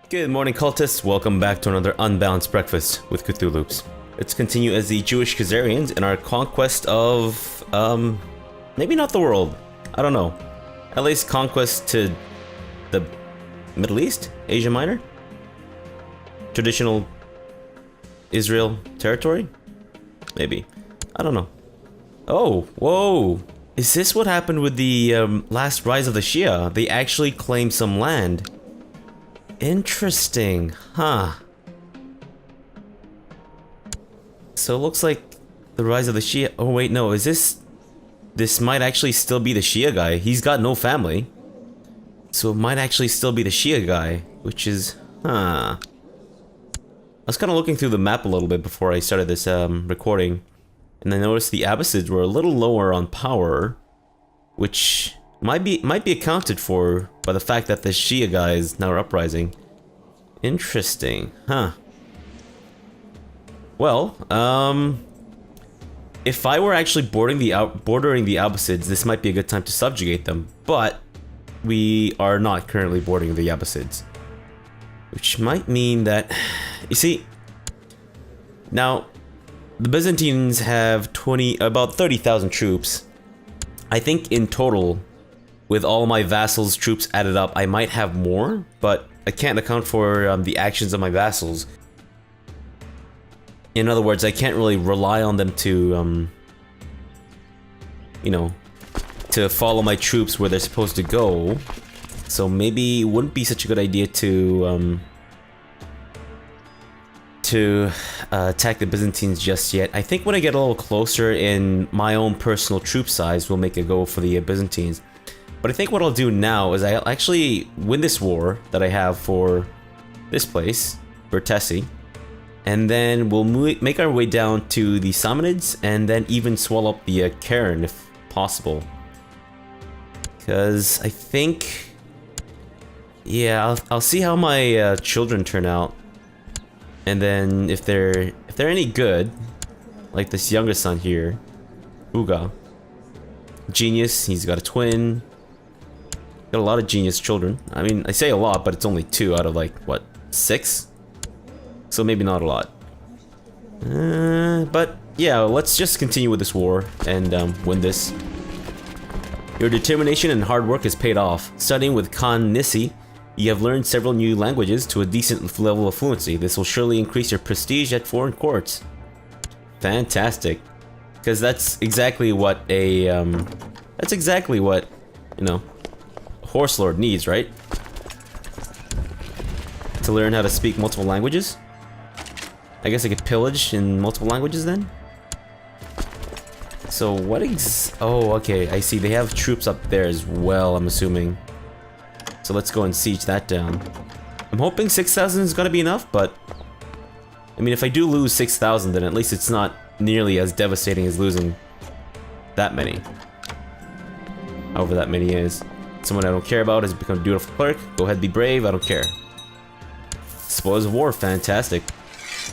Good morning, cultists. Welcome back to another unbalanced breakfast with CthuLoops. Let's continue as the Jewish Khazarians in our conquest of, maybe not the world. I don't know. At least conquest to the Middle East? Asia Minor? Traditional Israel territory? Maybe. I don't know. Oh, whoa. Is this what happened with the last rise of the Shia? They actually claimed some land. Interesting, huh? So it looks like the rise of the Shia. Oh wait, no, is this... This might actually still be the Shia guy. He's got no family. So it might actually still be the Shia guy, which is... Huh. I was kind of looking through the map a little bit before I started this recording. And I noticed the Abbasids were a little lower on power, which might be accounted for by the fact that the Shia guy is now uprising. Interesting, huh? Well, if I were actually bordering the Abbasids, this might be a good time to subjugate them. But we are not currently bordering the Abbasids, which might mean that, you see, now the Byzantines have about 30,000 troops. I think in total, with all my vassals' troops added up, I might have more, but I can't account for the actions of my vassals. In other words, I can't really rely on them to, you know, to follow my troops where they're supposed to go. So maybe it wouldn't be such a good idea to attack the Byzantines just yet. I think when I get a little closer in my own personal troop size, we'll make a go for the Byzantines. But I think what I'll do now is I'll actually win this war that I have for this place, Vertesi, and then we'll make our way down to the Samanids and then even swallow up the Karen if possible. Because I think, yeah, I'll see how my children turn out. And then if they're any good, like this younger son here, Uga, genius, he's got a twin, got a lot of genius children. I mean, I say a lot, but it's only 2 out of like, what, 6? So maybe not a lot. But yeah, let's just continue with this war and win this. Your determination and hard work has paid off. Studying with Khan Nissi, you have learned several new languages to a decent level of fluency. This will surely increase your prestige at foreign courts. Fantastic. Because that's exactly what a, you know, a horse lord needs, right? To learn how to speak multiple languages. I guess I could pillage in multiple languages then? So what oh, okay, I see. They have troops up there as well, I'm assuming. So let's go and siege that down. I'm hoping 6,000 is gonna be enough, but I mean, if I do lose 6,000, then at least it's not nearly as devastating as losing that many. However that many is. Someone I don't care about has become a dutiful clerk. Go ahead, be brave, I don't care. Spoils of war, fantastic.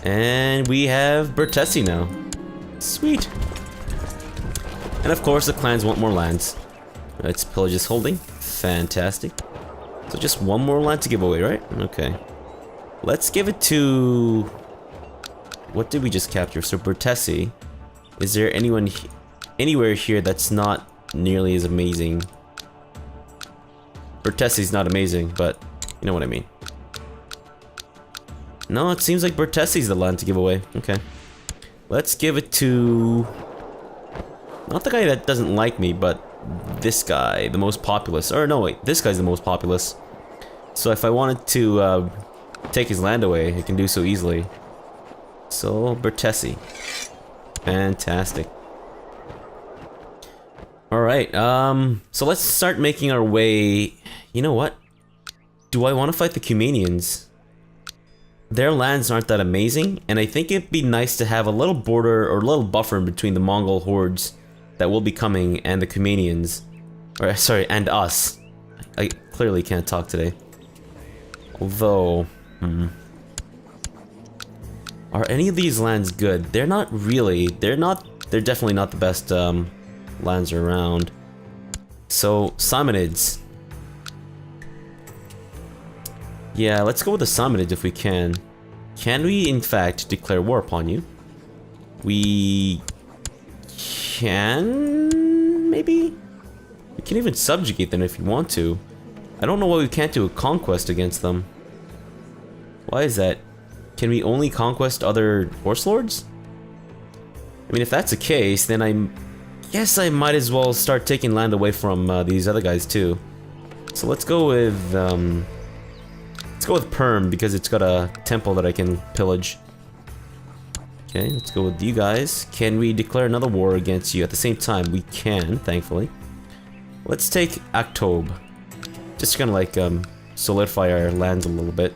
And we have Vertesi now. Sweet. And of course the clans want more lands. Let's pillage this holding. Fantastic. So just one more land to give away, right? Okay. Let's give it to... What did we just capture? So Vertesi. Is there anyone anywhere here that's not nearly as amazing? Vertesi's not amazing, but you know what I mean. No, it seems like Vertesi's the land to give away. Okay. Let's give it to... Not the guy that doesn't like me, but this guy, the most populous. Or no, wait, this guy's the most populous. So if I wanted to take his land away, I can do so easily. So, Vertesi. Fantastic. Alright, so let's start making our way... You know what? Do I want to fight the Cumanians? Their lands aren't that amazing, and I think it'd be nice to have a little border or a little buffer between the Mongol hordes that will be coming and the Cumanians. Or, sorry, and us. I clearly can't talk today. Although, are any of these lands good? They're not really. They're definitely not the best lands around. So, Samanids. Yeah, let's go with the Samanid if we can. Can we, in fact, declare war upon you? We can, maybe? We can even subjugate them if you want to. I don't know why we can't do a conquest against them. Why is that? Can we only conquest other horse lords? I mean, if that's the case, then I guess I might as well start taking land away from these other guys too. So let's go with Perm because it's got a temple that I can pillage. Okay, let's go with you guys. Can we declare another war against you at the same time? We can, thankfully. Let's take Aktob. Just gonna like solidify our lands a little bit.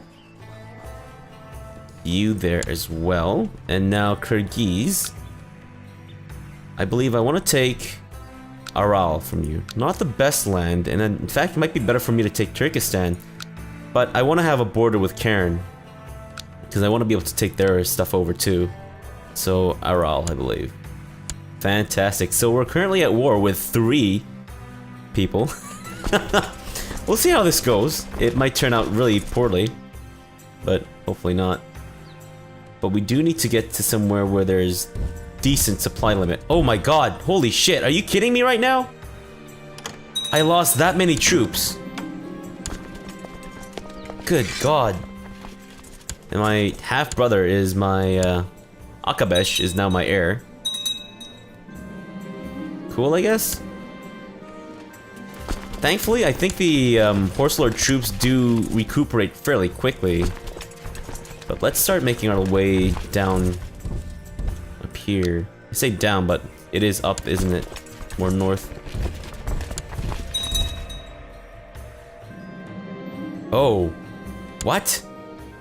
You there as well. And now Kyrgyz. I believe I want to take Aral from you. Not the best land, and in fact it might be better for me to take Turkestan. But I want to have a border with Karen. Because I want to be able to take their stuff over too. So Aral, I believe. Fantastic. So we're currently at war with 3 people. We'll see how this goes. It might turn out really poorly. But hopefully not. But we do need to get to somewhere where there's decent supply limit. Oh my god, holy shit, are you kidding me right now? I lost that many troops. Good god. And my half-brother is my, Akabesh is now my heir. Cool, I guess? Thankfully, I think the, Horse Lord troops do recuperate fairly quickly. But let's start making our way down up here. I say down, but it is up, isn't it? More north. Oh. What?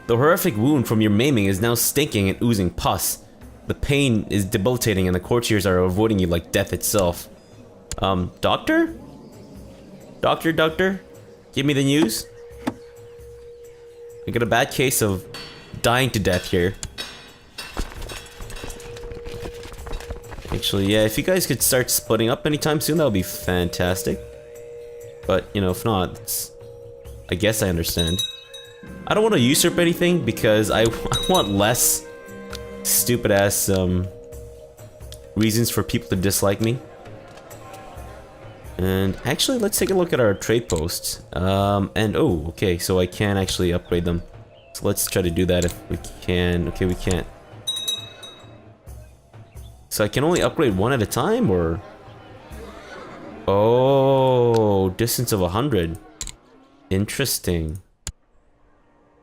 The horrific wound from your maiming is now stinking and oozing pus. The pain is debilitating and the courtiers are avoiding you like death itself. Doctor? Doctor? Give me the news. I got a bad case of dying to death here. Actually, yeah, if you guys could start splitting up anytime soon, that would be fantastic. But, you know, if not, I guess I understand. I don't want to usurp anything because I want less stupid-ass reasons for people to dislike me. And actually, let's take a look at our trade posts. And oh, okay, so I can actually upgrade them. So let's try to do that if we can. Okay, we can't. So I can only upgrade one at a time, or? Oh, distance of 100. Interesting.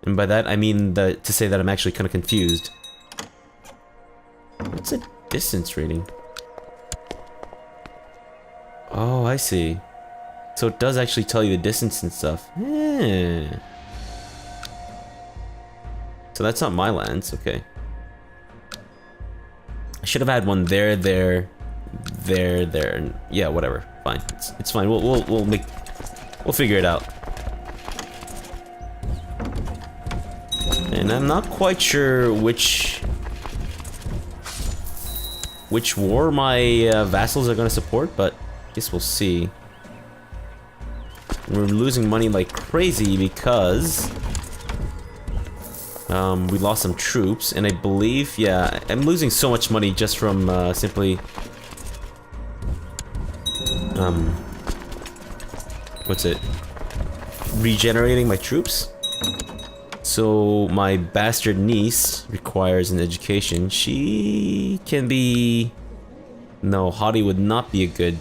And by that, I mean to say that I'm actually kind of confused. What's a distance rating? Oh, I see. So it does actually tell you the distance and stuff. Yeah. So that's not my lands, okay. I should have had one there, and yeah, whatever. Fine, it's fine. We'll figure it out. And I'm not quite sure which war my vassals are going to support, but I guess we'll see. We're losing money like crazy because we lost some troops, and I believe, yeah, I'm losing so much money just from simply what's it? Regenerating my troops. So my bastard niece requires an education. She can be... No, haughty would not be a good...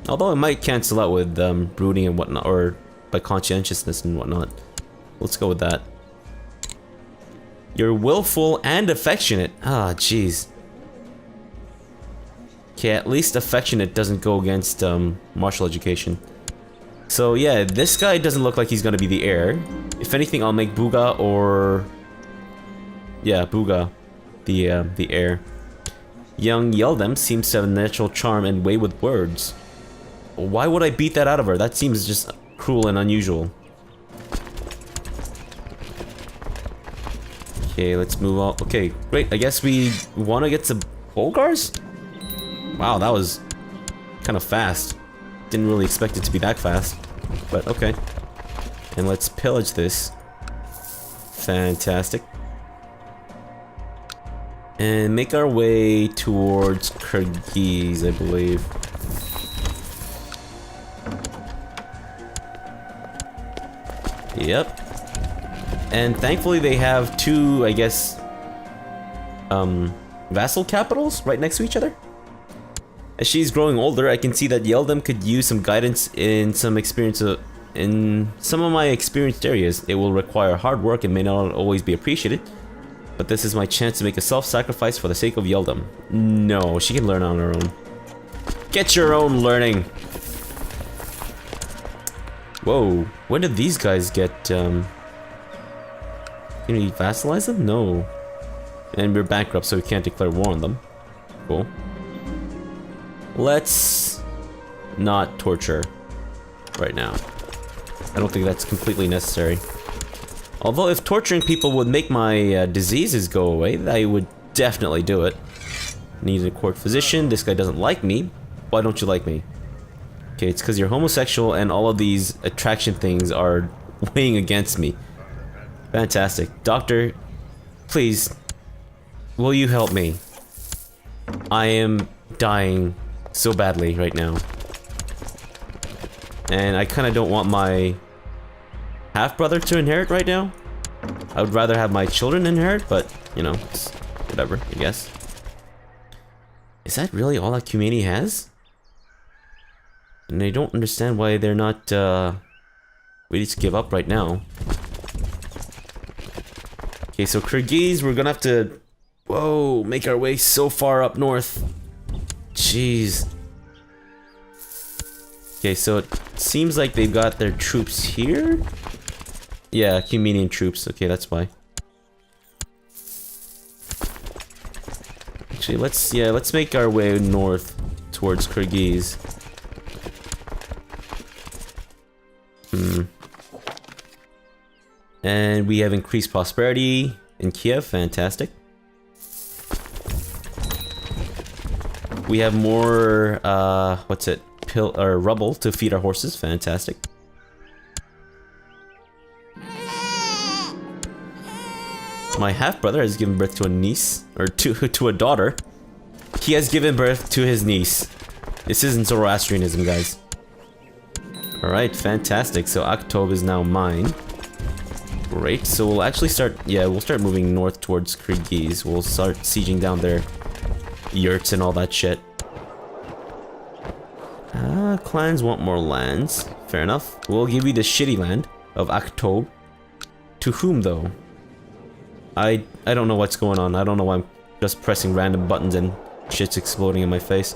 Although it might cancel out with brooding and whatnot, or by conscientiousness and whatnot. Let's go with that. You're willful and affectionate. Ah, jeez. Okay, at least affectionate doesn't go against martial education. So yeah, this guy doesn't look like he's gonna be the heir. If anything, I'll make Buga or... Yeah, Buga the heir. Young Yeldem seems to have a natural charm and way with words. Why would I beat that out of her? That seems just cruel and unusual. Okay, let's move on. Okay, great. I guess we want to get some Bulgars? Wow, that was kind of fast. Didn't really expect it to be that fast, but okay. And let's pillage this. Fantastic. And make our way towards Kyrgyz, I believe. Yep. And thankfully they have two, I guess, vassal capitals right next to each other. As she's growing older, I can see that Yeldam could use some guidance in some experience in some of my experienced areas. It will require hard work and may not always be appreciated, but this is my chance to make a self-sacrifice for the sake of Yeldam. No, she can learn on her own. Get your own learning. Whoa, when did these guys get, can we vassalize them? No. And we're bankrupt, so we can't declare war on them. Cool. Let's not torture right now. I don't think that's completely necessary. Although if torturing people would make my diseases go away, I would definitely do it. Need a court physician. This guy doesn't like me. Why don't you like me? Okay, it's because you're homosexual and all of these attraction things are weighing against me. Fantastic. Doctor, please, will you help me? I am dying so badly right now. And I kind of don't want my half-brother to inherit right now. I would rather have my children inherit, but, you know, it's whatever, I guess. Is that really all that Khomeini has? And I don't understand why they're not, ready to give up right now. Okay, so Kyrgyz, we're gonna have to, whoa, make our way so far up north. Jeez. Okay, so it seems like they've got their troops here? Yeah, Khomeinian troops. Okay, that's why. Actually, let's make our way north towards Kyrgyz. And we have increased prosperity in Kiev. Fantastic. We have more, what's it? Rubble to feed our horses. Fantastic. My half-brother has given birth to a niece, or to a daughter. He has given birth to his niece. This isn't Zoroastrianism, guys. Alright, fantastic. So Aktob is now mine. Great, so we'll actually start, yeah, we'll start moving north towards Kyrgyz. We'll start sieging down their yurts and all that shit. Clans want more lands. Fair enough. We'll give you the shitty land of Aktob. To whom, though? I don't know what's going on. I don't know why I'm just pressing random buttons and shit's exploding in my face.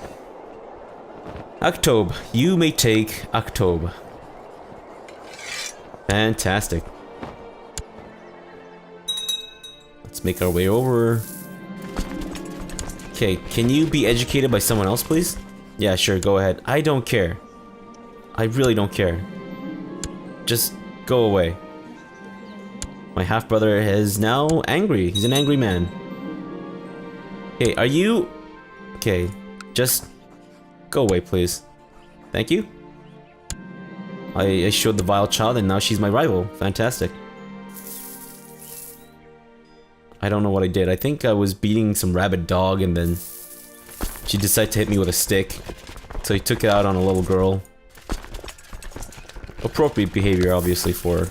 Aktob, you may take Aktob. Fantastic. Let's make our way over. Okay, can you be educated by someone else, please? Yeah, sure, go ahead. I don't care. I really don't care. Just go away. My half-brother is now angry. He's an angry man. Okay, are you... Okay, just go away, please. Thank you. I showed the vile child and now she's my rival. Fantastic. I don't know what I did. I think I was beating some rabid dog and then she decided to hit me with a stick. So he took it out on a little girl. Appropriate behavior, obviously, for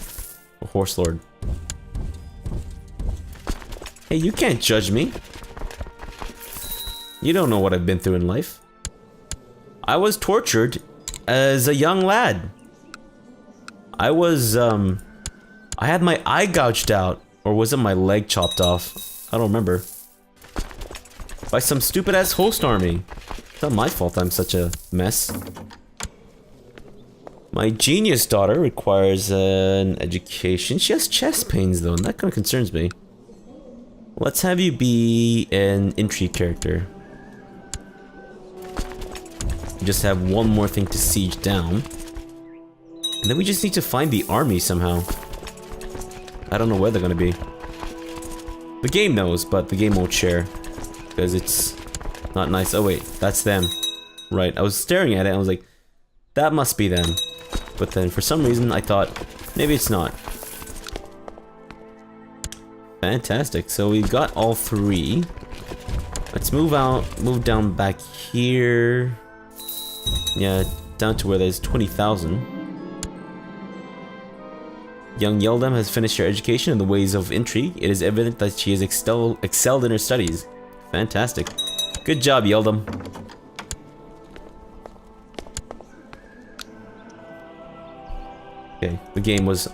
a horse lord. Hey, you can't judge me. You don't know what I've been through in life. I was tortured as a young lad. I was, I had my eye gouged out. Or was it my leg chopped off? I don't remember. By some stupid-ass host army. It's not my fault I'm such a mess. My genius daughter requires an education. She has chest pains, though, and that kind of concerns me. Let's have you be an intrigue character. We just have one more thing to siege down. And then we just need to find the army somehow. I don't know where they're gonna be. The game knows, but the game won't share. Because it's not nice. Oh wait, that's them. Right, I was staring at it and I was like, that must be them. But then for some reason I thought, maybe it's not. Fantastic. So we've got all three. Let's move down back here. Yeah, down to where there's 20,000. Young Yeldam has finished her education in the ways of intrigue. It is evident that she has excelled in her studies. Fantastic. Good job, Yeldam. Okay, the game was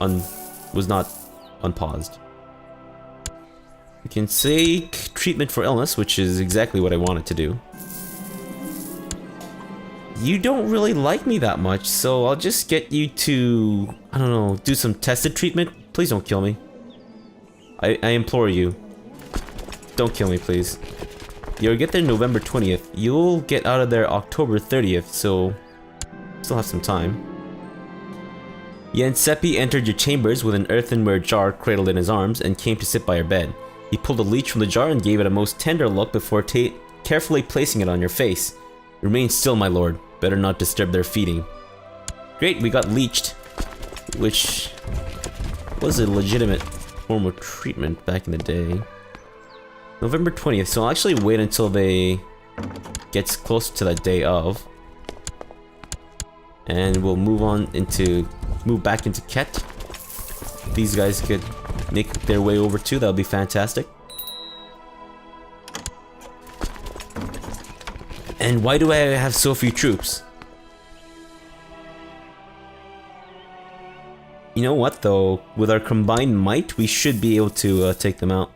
not unpaused. We can seek treatment for illness, which is exactly what I wanted to do. You don't really like me that much, so I'll just get you to, I don't know, do some tested treatment. Please don't kill me. I implore you. Don't kill me, please. You'll get there November 20th. You'll get out of there October 30th, so still have some time. Yensepi entered your chambers with an earthenware jar cradled in his arms and came to sit by your bed. He pulled a leech from the jar and gave it a most tender look before carefully placing it on your face. Remain still, my lord. Better not disturb their feeding. Great, we got leeched, which was a legitimate form of treatment back in the day. November 20th, so I'll actually wait until they gets close to that day of. And we'll move back into Ket. These guys could make their way over too, that'll be fantastic. And why do I have so few troops? You know what though, with our combined might, we should be able to take them out.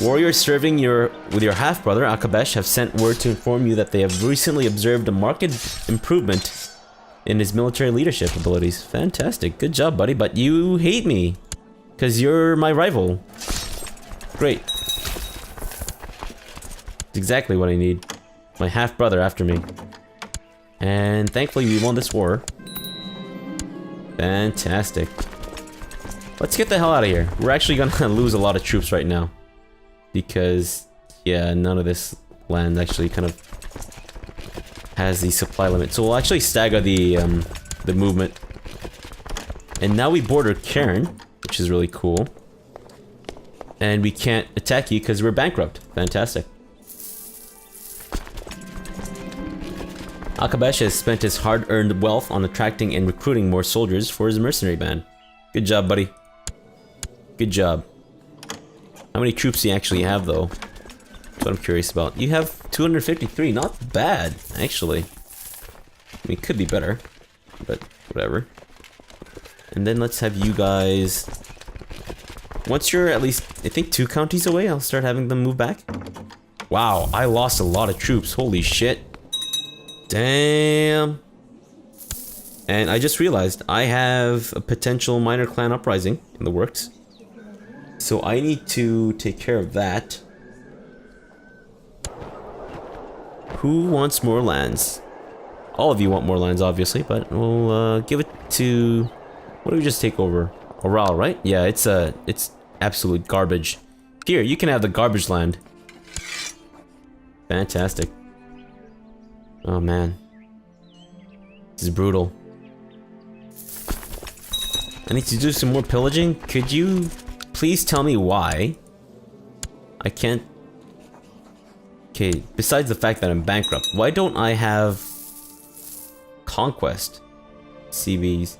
Warriors serving with your half-brother, Akabesh, have sent word to inform you that they have recently observed a marked improvement in his military leadership abilities. Fantastic, good job buddy, but you hate me. Because you're my rival. Great. Exactly what I need. My half-brother after me. And thankfully we won this war. Fantastic. Let's get the hell out of here. We're actually gonna lose a lot of troops right now. Because, yeah, none of this land actually kind of has the supply limit. So we'll actually stagger the movement. And now we border Cairn, which is really cool. And we can't attack you because we're bankrupt. Fantastic. Akabesh has spent his hard-earned wealth on attracting and recruiting more soldiers for his mercenary band. Good job, buddy. Good job. How many troops do you actually have, though? That's what I'm curious about. You have 253. Not bad, actually. I mean, it could be better, but whatever. And then let's have you guys... Once you're at least, I think, 2 counties away, I'll start having them move back. Wow, I lost a lot of troops. Holy shit. Damn. And I just realized I have a potential minor clan uprising in the works. So I need to take care of that. Who wants more lands? All of you want more lands, obviously, but we'll give it to... What do we just take over? Oral, right? Yeah, it's absolute garbage. Here, you can have the garbage land. Fantastic. Oh man. This is brutal. I need to do some more pillaging. Could you please tell me why I can't... Okay, besides the fact that I'm bankrupt, why don't I have conquest CVs?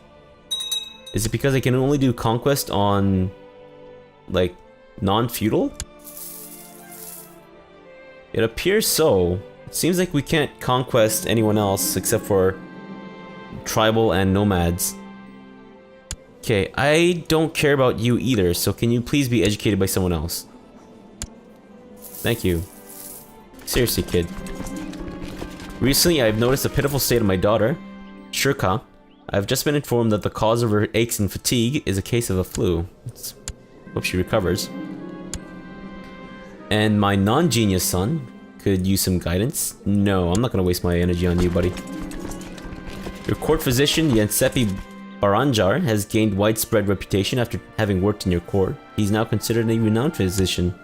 Is it because I can only do conquest on, like, non-feudal? It appears so. It seems like we can't conquest anyone else except for tribal and nomads. Okay, I don't care about you either, so can you please be educated by someone else? Thank you. Seriously, kid. Recently, I've noticed the pitiful state of my daughter, Shirka. I've just been informed that the cause of her aches and fatigue is a case of the flu. Hope she recovers. And my non-genius son could use some guidance. No, I'm not gonna waste my energy on you, buddy. Your court physician, Yensepi Baranjar, has gained widespread reputation after having worked in your court. He's now considered a renowned physician.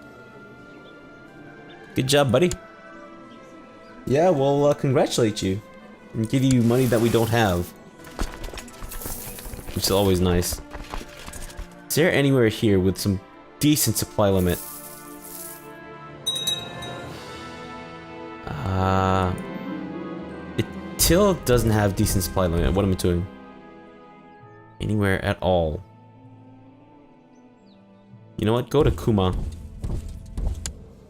Good job, buddy. Yeah, well, congratulate you. And give you money that we don't have. Which is always nice. Is there anywhere here with some decent supply limit? It still doesn't have decent supply limit. What am I doing? Anywhere at all? You know what? Go to Kuma.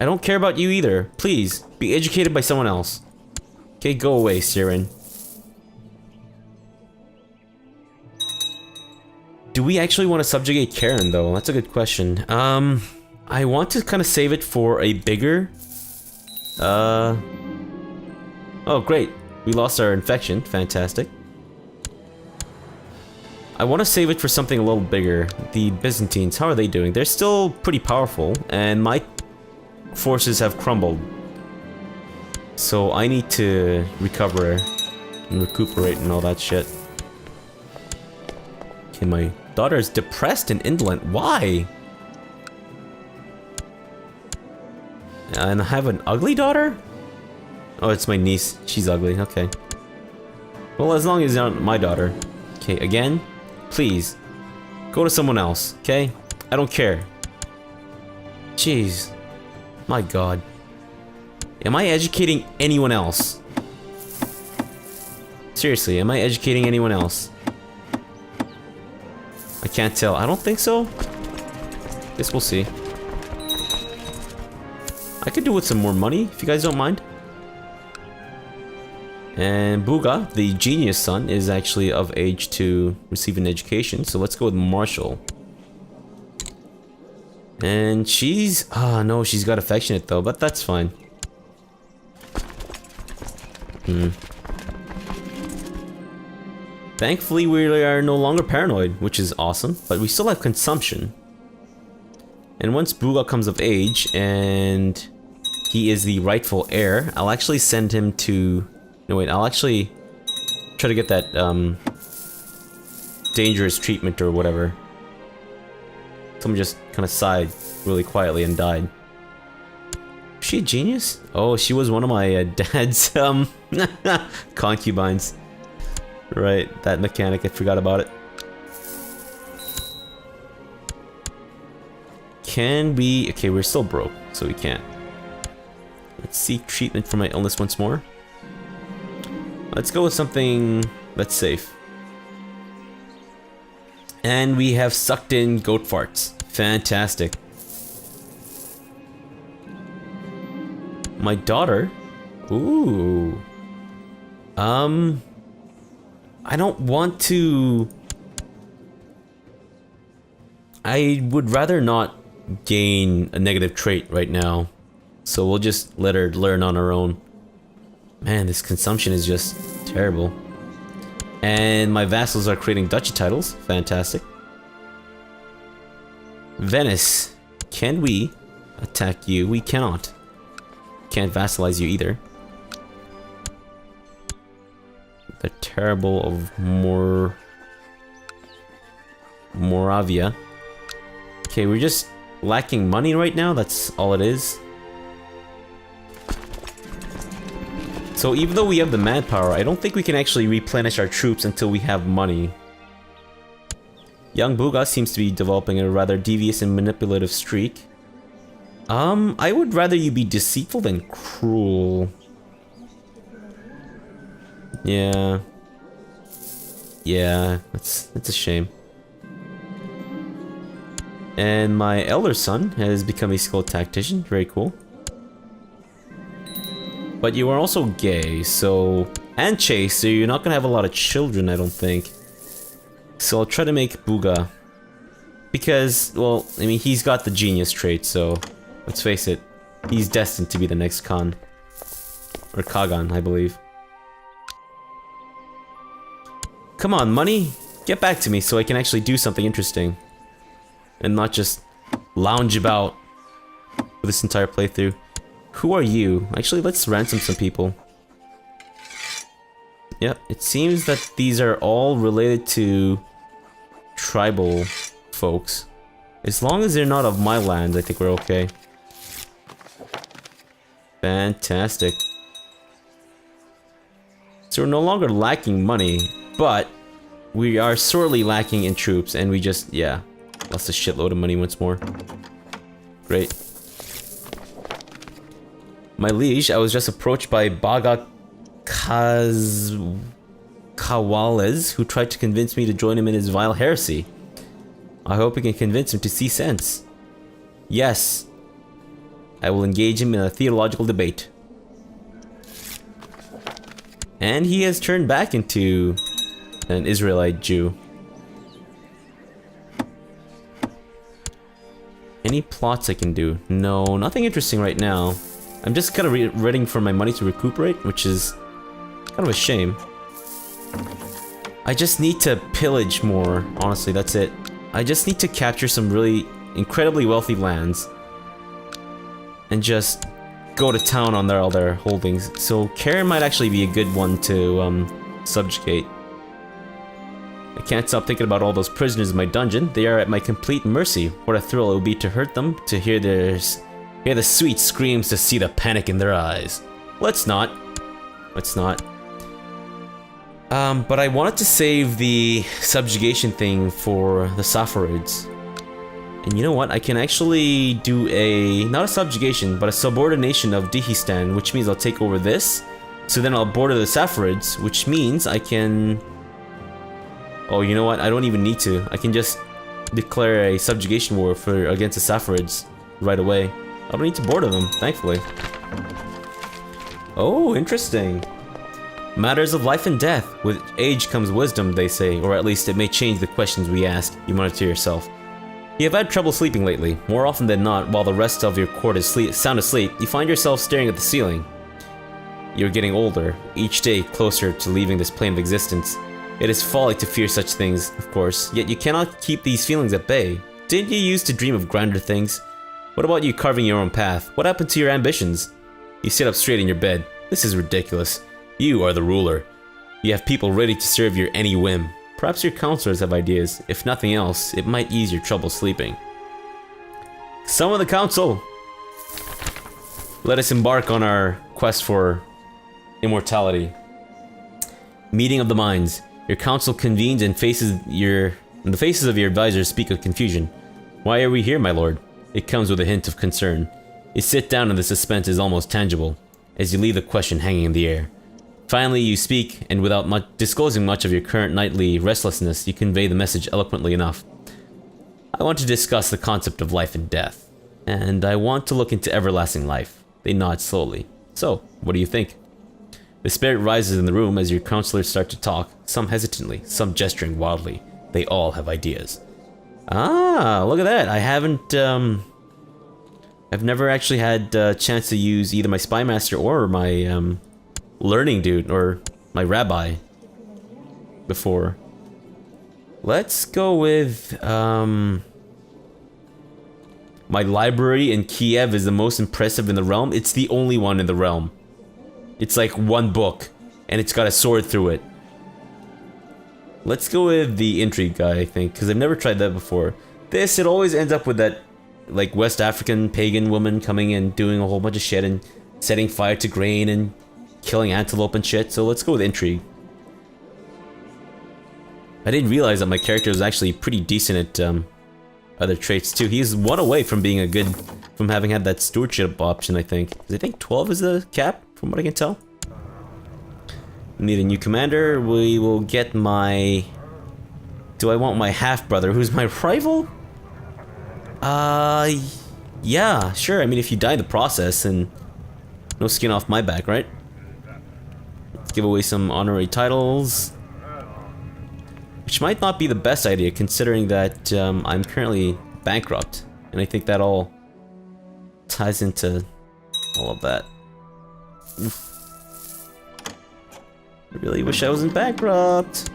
I don't care about you either. Please, be educated by someone else. Okay, go away, Siren. Do we actually want to subjugate Karen, though? That's a good question. I want to kind of save it for a bigger... Oh, great. We lost our infection. Fantastic. I want to save it for something a little bigger. The Byzantines, how are they doing? They're still pretty powerful, and my forces have crumbled. So I need to recover and recuperate and all that shit. Okay, my daughter is depressed and indolent. Why? And I have an ugly daughter? Oh, it's my niece. She's ugly. Okay. Well, as long as you're not my daughter. Okay, again, please, go to someone else, okay? I don't care. Jeez. My god. Am I educating anyone else? Seriously, am I educating anyone else? I can't tell. I don't think so. Guess we'll see. I could do with some more money, if you guys don't mind. And Buga, the genius son, is actually of age to receive an education, so let's go with Marshall. And she's... ah, no, she's got affectionate though, but that's fine. Thankfully, we are no longer paranoid, which is awesome, but we still have consumption. And once Buga comes of age, and he is the rightful heir, I'll actually send him to... no, wait, I'll actually try to get that, dangerous treatment or whatever. Someone just kind of sighed really quietly and died. Was she a genius? Oh, she was one of my dad's, concubines. Right, that mechanic, I forgot about it. Can we... okay, we're still broke, so we can't. Let's seek treatment for my illness once more. Let's go with something that's safe. And we have sucked in goat farts. Fantastic. My daughter? Ooh. I don't want to... I would rather not gain a negative trait right now. So we'll just let her learn on her own. Man, this consumption is just terrible. And my vassals are creating duchy titles. Fantastic. Venice. Can we attack you? We cannot. Can't vassalize you either. The terrible of Moravia. Okay, we're just lacking money right now. That's all it is. So even though we have the manpower, I don't think we can actually replenish our troops until we have money. Young Buga seems to be developing a rather devious and manipulative streak. I would rather you be deceitful than cruel. Yeah. Yeah, that's a shame. And my elder son has become a skilled tactician. Very cool. But you are also gay, so... and chase, so you're not gonna have a lot of children, I don't think. So I'll try to make Buga. Because, well, I mean, he's got the genius trait, so... let's face it, he's destined to be the next Khan. Or Kagan, I believe. Come on, money! Get back to me so I can actually do something interesting. And not just lounge about for this entire playthrough. Who are you? Actually, let's ransom some people. Yep, it seems that these are all related to tribal folks. As long as they're not of my land, I think we're okay. Fantastic. So we're no longer lacking money, but we are sorely lacking in troops, and we just, yeah. Lost a shitload of money once more. Great. My liege, I was just approached by Baga Kawales, who tried to convince me to join him in his vile heresy. I hope we can convince him to see sense. Yes. I will engage him in a theological debate. And he has turned back into an Israelite Jew. Any plots I can do? No, nothing interesting right now. I'm just kind of waiting for my money to recuperate, which is kind of a shame. I just need to pillage more, honestly, that's it. I just need to capture some really incredibly wealthy lands and just go to town on all their holdings. So Karen might actually be a good one to subjugate. I can't stop thinking about all those prisoners in my dungeon. They are at my complete mercy. What a thrill it would be to hurt them, to hear the sweet screams, to see the panic in their eyes. Let's not. Let's not. But I wanted to save the subjugation thing for the Saffarids. And you know what? I can actually do not a subjugation, but a subordination of Dihistan, which means I'll take over this. So then I'll border the Saffarids, which means I can... Oh, you know what? I don't even need to. I can just declare a subjugation war against the Saffarids right away. I don't need to border them, thankfully. Oh, interesting. Matters of life and death. With age comes wisdom, they say, or at least it may change the questions we ask. You mutter to yourself. You have had trouble sleeping lately. More often than not, while the rest of your court is sound asleep, you find yourself staring at the ceiling. You're getting older, each day closer to leaving this plane of existence. It is folly to fear such things, of course, yet you cannot keep these feelings at bay. Didn't you used to dream of grander things? What about you carving your own path? What happened to your ambitions? You sit up straight in your bed. This is ridiculous. You are the ruler. You have people ready to serve your any whim. Perhaps your counselors have ideas. If nothing else, it might ease your trouble sleeping. Summon the council! Let us embark on our quest for immortality. Meeting of the minds. Your council convenes and the faces of your advisors speak of confusion. Why are we here, my lord? It comes with a hint of concern. You sit down and the suspense is almost tangible, as you leave the question hanging in the air. Finally, you speak, and without disclosing much of your current nightly restlessness, you convey the message eloquently enough. I want to discuss the concept of life and death, and I want to look into everlasting life. They nod slowly. So, what do you think? The spirit rises in the room as your counselors start to talk, some hesitantly, some gesturing wildly. They all have ideas. Ah, look at that. I've never actually had a chance to use either my spy master or my learning dude or my rabbi before. Let's go with my library in Kiev is the most impressive in the realm. It's the only one in the realm. It's like one book and it's got a sword through it. Let's go with the intrigue guy, I think, because I've never tried that before. It always ends up with that like West African pagan woman coming and doing a whole bunch of shit and setting fire to grain and killing antelope and shit, so let's go with intrigue. I didn't realize that my character was actually pretty decent at other traits too. He's one away from being from having had that stewardship option, I think. I think 12 is the cap, from what I can tell. We need a new commander. We will get my... Do I want my half-brother, who's my rival? Yeah, sure. I mean, if you die in the process, and no skin off my back, right? Let's give away some honorary titles. Which might not be the best idea, considering that I'm currently bankrupt. And I think that all ties into all of that. Oof. I really wish I wasn't bankrupt.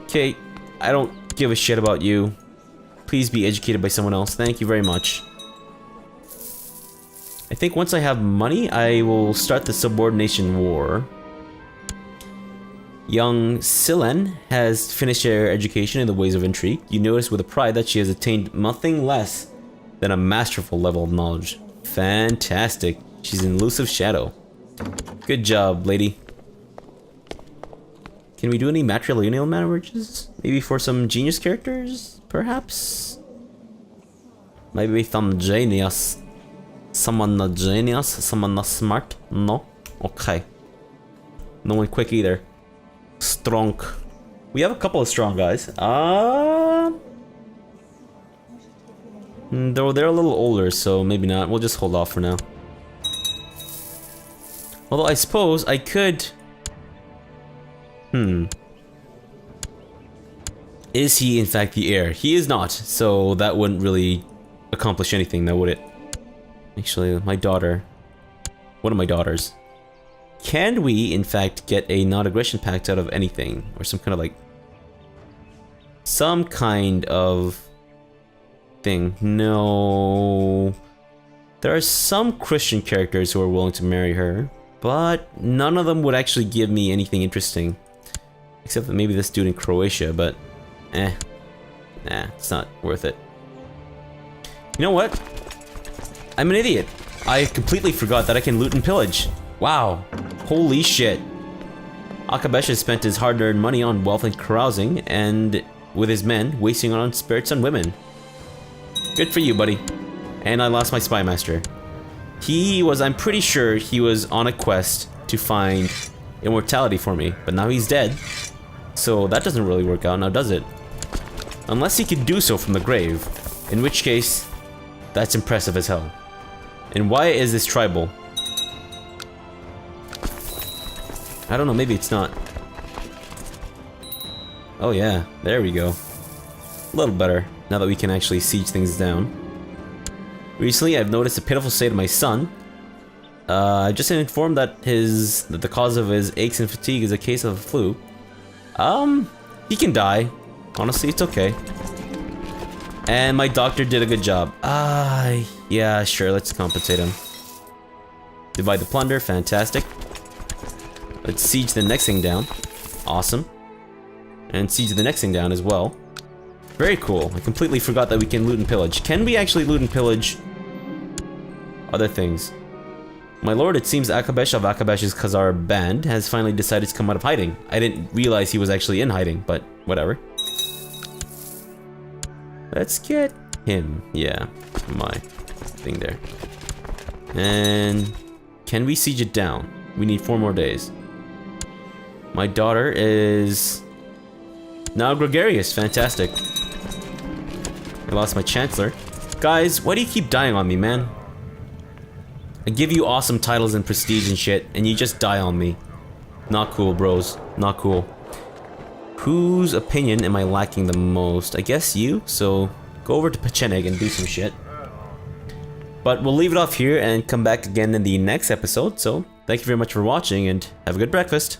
Okay, I don't give a shit about you. Please be educated by someone else. Thank you very much. I think once I have money, I will start the subordination war. Young Silen has finished her education in the ways of intrigue. You notice with pride that she has attained nothing less than a masterful level of knowledge. Fantastic. She's an elusive shadow. Good job, lady. Can we do any matrilineal marriages? Maybe for some genius characters? perhaps? Maybe some genius. Someone not genius? Someone not smart? No? Okay. No one quick either. Strong. We have a couple of strong guys. Though they're a little older, so maybe not. We'll just hold off for now. Although I suppose I could... Is he in fact the heir? He is not, so that wouldn't really accomplish anything, now would it? Actually, my daughter... One of my daughters. Can we, in fact, get a non-aggression pact out of anything? Or some kind of like... Some kind of... thing. No... There are some Christian characters who are willing to marry her, but none of them would actually give me anything interesting. Except that maybe this dude in Croatia, but... Nah, it's not worth it. You know what? I'm an idiot. I completely forgot that I can loot and pillage. Wow. Holy shit. Akabesh has spent his hard-earned money on wealth and carousing, and with his men, wasting on spirits and women. Good for you, buddy. And I lost my spy master. I'm pretty sure he was on a quest to find immortality for me, but now he's dead. So that doesn't really work out now, does it? Unless he could do so from the grave, in which case, that's impressive as hell. And why is this tribal? I don't know, maybe it's not. Oh yeah, there we go. A little better, now that we can actually siege things down. Recently, I've noticed a pitiful state of my son. I've just been informed that the cause of his aches and fatigue is a case of the flu. He can die. Honestly, it's okay. And my doctor did a good job. Yeah, sure, let's compensate him. Divide the plunder, fantastic. Let's siege the next thing down. Awesome. And siege the next thing down as well. Very cool. I completely forgot that we can loot and pillage. Can we actually loot and pillage other things? My lord, it seems Akabesh of Akabesh's Khazar band has finally decided to come out of hiding. I didn't realize he was actually in hiding, but whatever. Let's get him. Yeah, my thing there. And can we siege it down? We need 4 more days. My daughter is now gregarious. Fantastic. I lost my chancellor. Guys, why do you keep dying on me, man? I give you awesome titles and prestige and shit, and you just die on me. Not cool, bros. Not cool. Whose opinion am I lacking the most? I guess you, so go over to Pecheneг and do some shit. But we'll leave it off here and come back again in the next episode, so thank you very much for watching and have a good breakfast.